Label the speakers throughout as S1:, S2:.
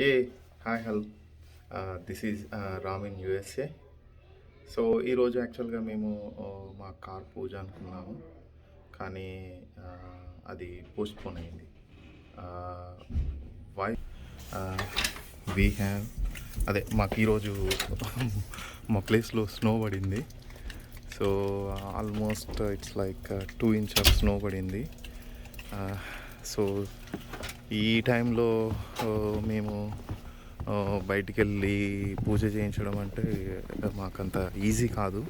S1: A hi hello this is Ram in USA. So ఈరోజు యాక్చువల్గా మేము మా కార్ పూజ అనుకున్నాము, కానీ అది పోస్ట్పోన్ అయింది. వై వీ హ్యావ్ అదే మాకు ఈరోజు మా ప్లేస్లో స్నో పడింది. So almost it's like 2 inches snow పడింది. సో ఈ టైంలో మేము బయటికి వెళ్ళి పూజ చేయించడం అంటే మాకంత ఈజీ కాదు.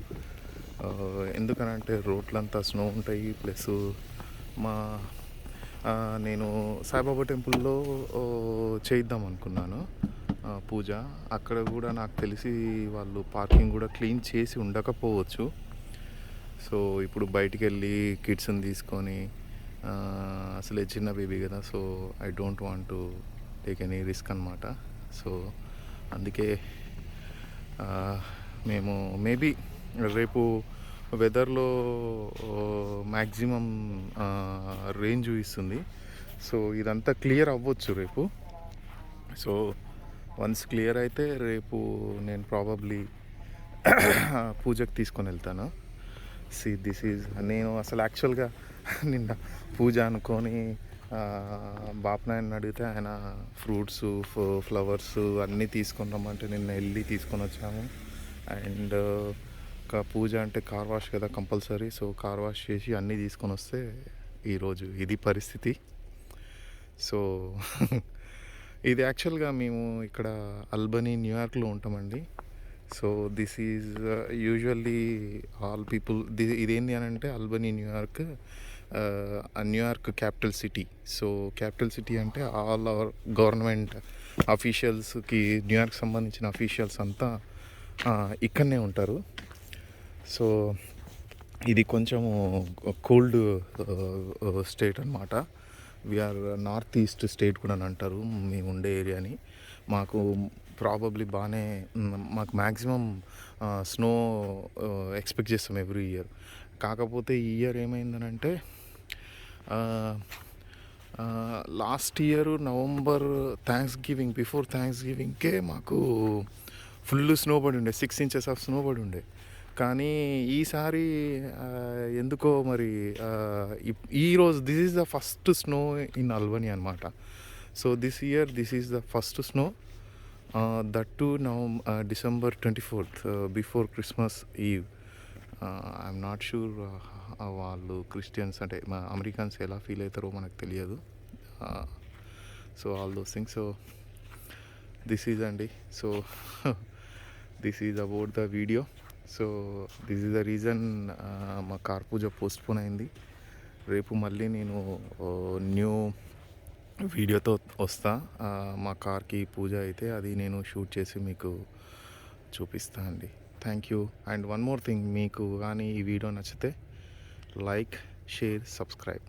S1: ఎందుకనంటే రోడ్లంతా స్నో ఉంటాయి. ప్లస్ మా నేను సాయిబాబా టెంపుల్లో చేయిద్దాం అనుకున్నాను పూజ. అక్కడ కూడా నాకు తెలిసి వాళ్ళు పార్కింగ్ కూడా క్లీన్ చేసి ఉండకపోవచ్చు. సో ఇప్పుడు బయటికి వెళ్ళి కిడ్స్ని తీసుకొని అసలే చిన్న బేబీ కదా, so I don't want to take any risk అనమాట. సో అందుకే మేము మేబీ రేపు వెదర్లో మ్యాక్సిమం రేంజ్ చూపిస్తుంది. సో ఇదంతా క్లియర్ అవ్వచ్చు రేపు. సో వన్స్ క్లియర్ అయితే రేపు నేను ప్రాబబ్లీ పూజకి తీసుకొని వెళ్తాను. దిస్ ఈజ్ నేను అసలు యాక్చువల్గా నిన్న పూజ అనుకొని బాపనాయన్ని అడిగితే ఆయన ఫ్రూట్స్ ఫ్లవర్స్ అన్నీ తీసుకొని రమ్మంటే నిన్న వెళ్ళి తీసుకొని వచ్చాము. అండ్ పూజ అంటే కార్ వాష్ కదా కంపల్సరీ. సో కార్ వాష్ చేసి అన్నీ తీసుకొని వస్తే ఈరోజు ఇది పరిస్థితి. సో ఇది యాక్చువల్గా మేము ఇక్కడ అల్బనీ న్యూయార్క్లో ఉంటామండి. So this is usually all people ఇదేంటి అని అంటే అల్బనీ New York capital city. So capital city అంటే ఆల్ అవర్ గవర్నమెంట్ అఫీషియల్స్కి, న్యూయార్క్ సంబంధించిన అఫీషియల్స్ అంతా ఇక్కడనే ఉంటారు. సో ఇది కొంచెము కోల్డ్ స్టేట్ అనమాట. వీఆర్ నార్త్ ఈస్ట్ స్టేట్ కూడా అని అంటారు మేము ఉండే ఏరియాని. మాకు ప్రాబబ్లీ బాగానే మాకు మ్యాక్సిమం స్నో ఎక్స్పెక్ట్ చేస్తాం ఎవ్రీ ఇయర్. కాకపోతే ఈ ఇయర్ ఏమైందనంటే లాస్ట్ ఇయర్ నవంబర్ బిఫోర్ థ్యాంక్స్ గివింగ్కే మాకు ఫుల్ స్నో పడి ఉండే, 6 inches ఆఫ్ స్నో పడి ఉండే. కానీ ఈసారి ఎందుకో మరి ఈరోజు this is the first snow in Albany అనమాట. So this year this is the first snow, that too December 24th, before Christmas Eve. I'm not sure వాళ్ళు క్రిస్టియన్స్ అంటే మా అమెరికన్స్ ఎలా ఫీల్ అవుతారో మనకు తెలియదు. So all those things. So this is అండి. So this is about the video. So this is the reason మా car puja postpone అయింది. రేపు మళ్ళీ నేను న్యూ వీడియోతో వస్తా. మా కార్కి పూజ అయితే అది నేను షూట్ చేసి మీకు చూపిస్తా అండి. Thank you. And one more thing, మీకు కానీ ఈ వీడియో నచ్చితే like, share, subscribe.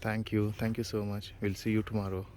S1: Thank you so much. Will see you tomorrow.